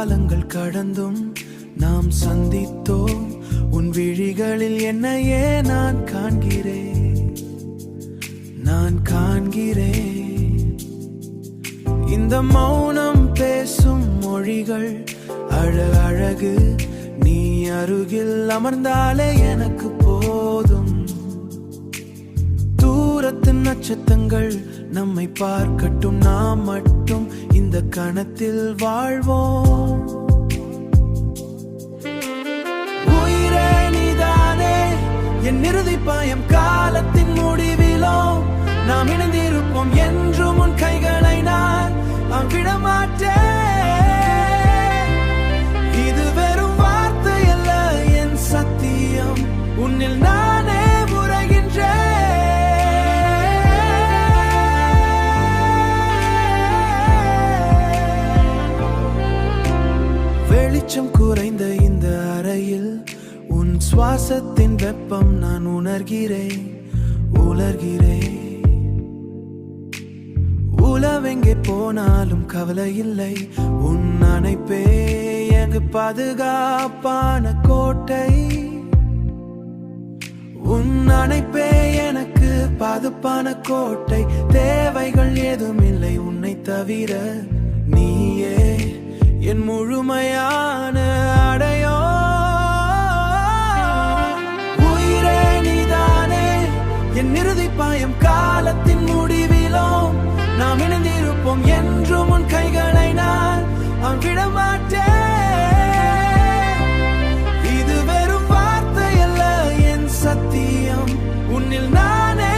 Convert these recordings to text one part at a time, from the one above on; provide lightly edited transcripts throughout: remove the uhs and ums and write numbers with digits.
காலங்கள் கடந்தும் நாம் சந்தித்தோம். உன் விழிகளில் என்னையே நான் காண்கிறேன். இந்த மௌனம் பேசும் மொழிகள் அழகு. நீ அருகில் அமர்ந்தாலே எனக்கு போதும். தூரத்து நட்சத்திரங்கள் நம்மை பார்க்கட்டும், நாம் மட்டும் இந்த கணத்தில் வாழ்வோம். உயிரே நீதானே என் இறுதி பாயம், காலத்தின் முடிவிலோ நாம் இணைந்திருப்போம். என்றும் உன் கைகளை நான் விடமாட்டேன். இது வெறும் வார்த்தை அல்ல, என் சத்தியம். உன்னில் நானே வெளிச்சம் குறைந்த இந்த அறையில் உன் சுவாசத்தின் வெப்பம் நான் உணர்கிறேன். உலவெங்கே போனாலும் கவலை இல்லை. உன் அணைப்பே எங்கு பாதுகாப்பான கோட்டை. உன் அணைப்பே எனக்கு பாதுகாப்பான கோட்டை. தேவைகள் ஏதும் இல்லை உன்னை தவிர. நீயே என் முழுமையான அடையோ. உயிரே நீதானே என் இறுதி பாயம், காலத்தின் முடிவிலோ நாம் இணைந்திருப்போம். என்றும் உன் கைகளை நான் விடமாட்டேன். இது வெறும் வார்த்தை அல்ல, என் சத்தியம். உன்னில் நானே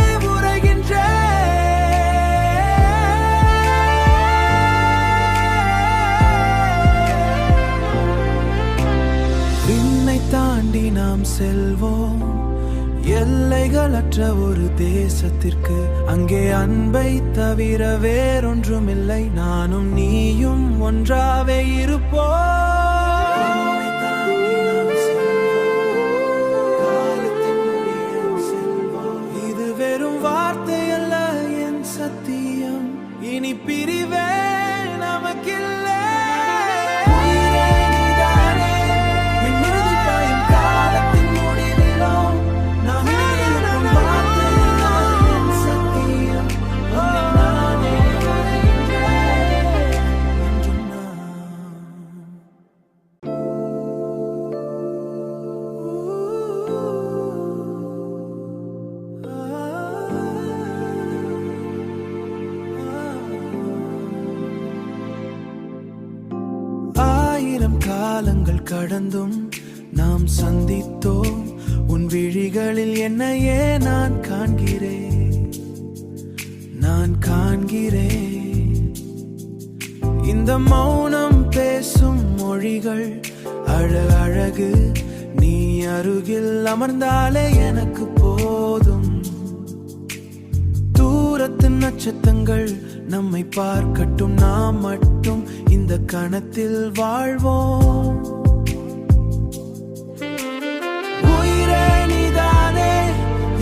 தாண்டி நாம் செல்வோம் எல்லைகளற்ற ஒரு தேசத்திற்கு. அங்கே அன்பை தவிர வேறொன்றுமில்லை. நானும் நீயும் ஒன்றாவே இருப்போம். இது வெறும் வார்த்தை அல்ல, என் சத்தியம். இனி பிரிவே நமக்கில்லை. காலங்கள் கடந்தும் நாம் சந்தித்தோம். உன் விழிகளில் என்னையே நான் காண்கிறேன். இந்த மௌனம் பேசும் மொழிகள் அழகு. நீ அருகில் அமர்ந்தாலே எனக்கு போதும். தூரத்து நட்சத்திரங்கள் நம்மை பார்க்கட்டும், நாம் மட்டும் இந்த கணத்தில் வாழ்வோம். உயிரே நீதானே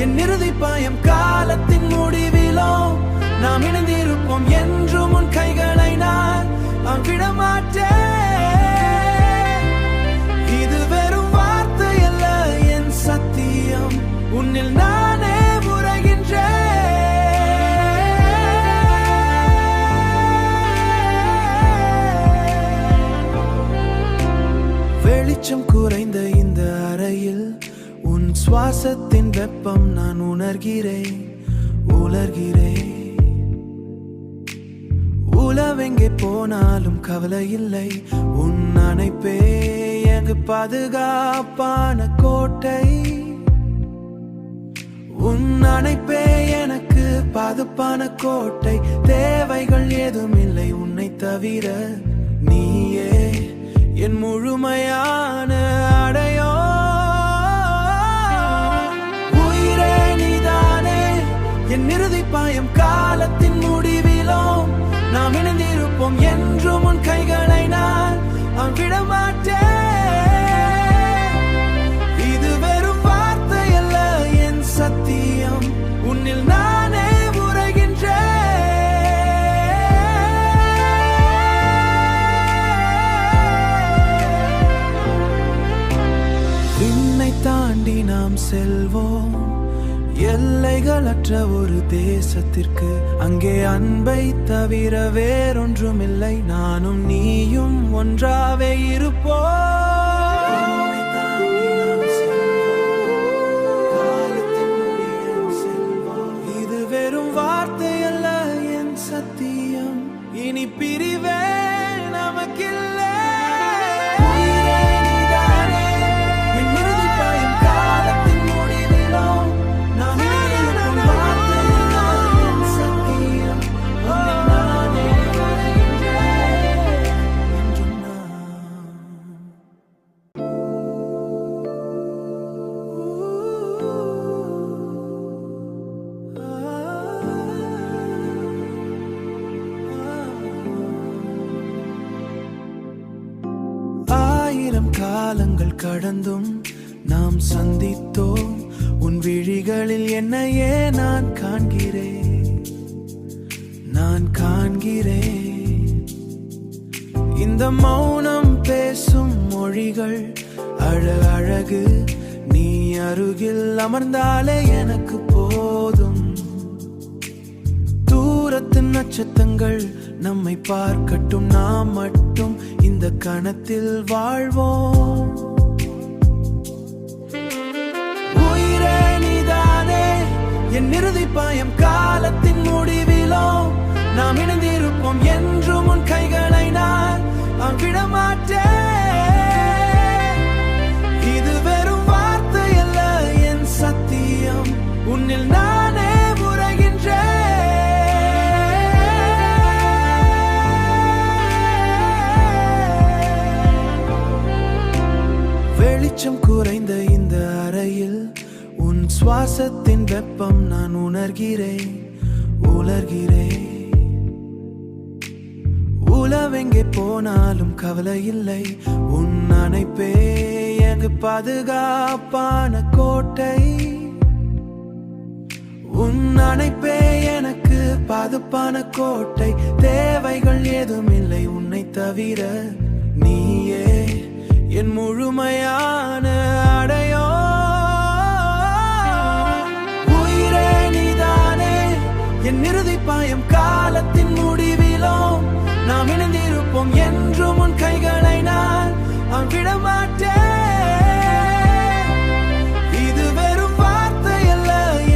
என் இறுதி பாயம், காலத்தின் முடிவிலோ நாம் இணைந்திருப்போம். என்றும் உன் கைகளை நான் விடமாட்டேன். இது வெறும் வார்த்தை அல்ல, என் சத்தியம். உன்னில் நானே வெளிச்சம் குறைந்த இந்த அறையில் உன் சுவாசத்தின் வெப்பம் நான் உணர்கிறேன். உலவெங்கே போனாலும் கவலை இல்லை. உன் அணைப்பே எங்கு பாதுகாப்பான கோட்டை. உன் அணைப்பே எனக்கு பாதுகாப்பான கோட்டை. தேவைகள் ஏதும் இல்லை உன்னை தவிர. நீயே என் முழுமையான அடையோ. உயிரே நீதானே என் இறுதி பாயம், காலத்தின் முடிவிலோ நாம் இணைந்திருப்போம். என்றும் உன் கைகளை நான் விடமாட்டேன். இது வெறும் வார்த்தை அல்ல, என் சத்தியம். உன்னில் நானே உறைகின்றேன். எல்லைகளற்ற ஒரு தேசத்திற்கு. அங்கே அன்பை தவிர வேறொன்றுமில்லை. நானும் நீயும் ஒன்றாவே இருப்போம். இது வெறும் வார்த்தை அல்ல, என் சத்தியம். இனி பிரிவே நமக்கில்லை. காலங்கள் கடந்தும் நாம் சந்தித்தோம். உன் விழிகளில் என்னையே நான் காண்கிறேன். இந்த மௌனம் பேசும் மொழிகள் அழகு. நீ அருகில் அமர்ந்தாலே எனக்கு போதும். தூரத்து நட்சத்திரங்கள் நம்மை பார்க்கட்டும், நாம் மட்டும் இந்த கணத்தில் வாழ்வோம். உயிரே நீதானே என் இறுதி பாயம். காலத்தின் முடிவிலோ நாம் இணைந்திருப்போம். என்றும் உன் கைகளை நான் விடமாட்டேன். இது வெறும் வார்த்தை அல்ல, என் சத்தியம். உன்னில் நானே உறைகின்றேன். வெளிச்சம் குறைந்த இந்த அறையில் உன் சுவாசத்தின் வெப்பம் நான் உணர்கிறேன். உலவெங்கே போனாலும் கவலை இல்லை. உன் அணைப்பே எனக்கு பாதுகாப்பான கோட்டை. உன் அணைப்பே எனக்கு பாதுகாப்பான கோட்டை. தேவைகள் ஏதும் இல்லை உன்னை தவிர. நீயே என் முழுமையான அடையோ. உயிரே நீதானே என் இறுதி பாயம். காலத்தின் முடிவிலோ நாம் இணைந்திருப்போம். என்றும் உன் கைகளை நான் விடமாட்டேன். இது வெறும் வார்த்தை அல்ல,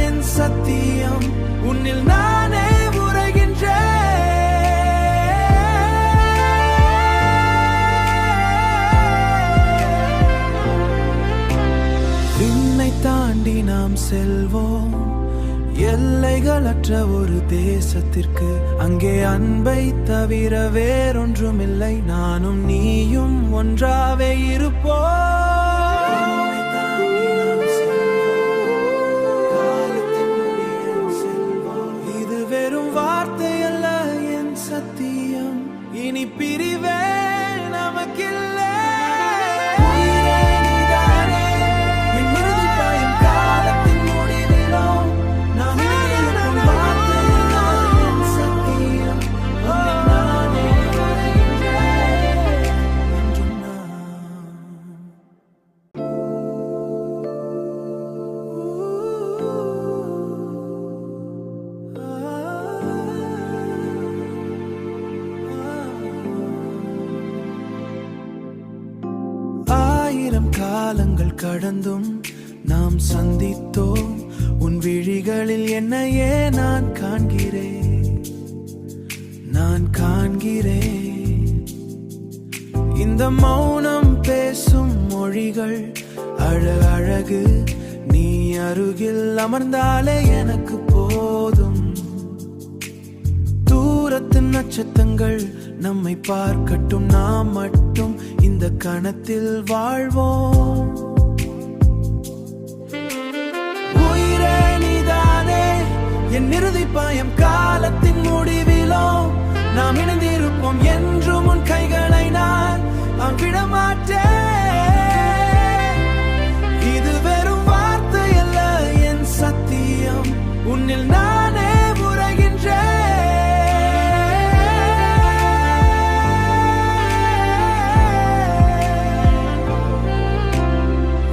என் சத்தியம். உன்னில் நானே உறைகின்றேன். தாண்டி நாம் செல்வோம் எல்லைகளற்ற ஒரு தேசத்திற்கு. அங்கே அன்பை தவிர வேறொன்றுமில்லை. நானும் நீயும் ஒன்றாவே இருப்போம். இது வெறும் வார்த்தை அல்ல, என் சத்தியம். இனி பிரிவே நமக்கில்லை. காலங்கள் கடந்தும் நாம் சந்தித்தோம். உன் விழிகளில் என்னையே நான் காண்கிறேன். இந்த மௌனம் பேசும் மொழிகள் அழகு. நீ அருகில் அமர்ந்தாலே எனக்கு போதும். தூரத்து நட்சத்திரங்கள் நம்மை பார்க்கட்டும், நாம் மட்டும் இந்த கணத்தில் வாழ்வோம். உயிரே நீதானே என் இறுதி பாயம். காலத்தின் முடிவிலோ நாம் இணைந்திருப்போம். என்றும் உன் கைகளை நான் விடமாட்டேன். இது வெறும் வார்த்தை அல்ல, என் சத்தியம். உன்னில் நானே உறைகின்றேன்.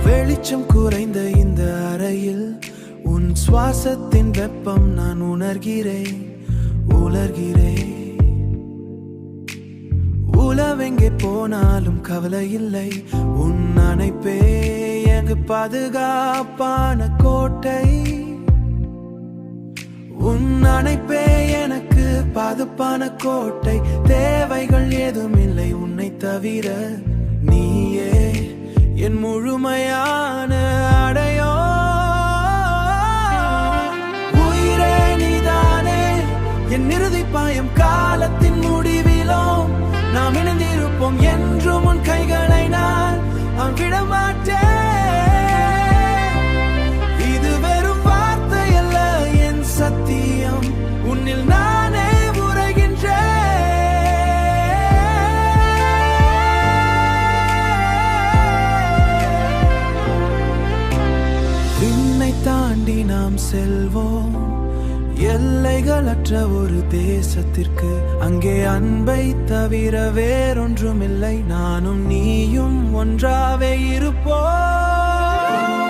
வெளிச்சம் குறைந்த இந்த அறையில் உன் சுவாசத்தின் வெப்பம் நான் உணர்கிறேன், உலர்கிறேன். உலவெங்கே போனாலும் கவலை இல்லை, உன் அணைப்பே எங்கு பாதுகாப்பான கோட்டை. உன் அணைப்பே எனக்கு பாதுகாப்பான கோட்டை. தேவைகள் ஏதும் இல்லை உன்னை தவிர, நீயே என் முழுமையான அடையோ. உயிரே நீதானே என் இறுதி பாயம், காலத்தின் முடிவிலும் நாம் இணைந்திருப்போம் என்றும். உன் கைகளை நான் விடமாட்டேன். இது வெறும் வார்த்தை அல்ல, என் சத்தியம். உன்னில் நானே உரைகின்றேன். விண்ணை தாண்டி நாம் செல்வோம், எல்லைகளற்ற ஒரு தேசத்திற்கு. அங்கே அன்பை தவிர வேறொன்றுமில்லை, நானும் நீயும் ஒன்றாவே இருப்போம்.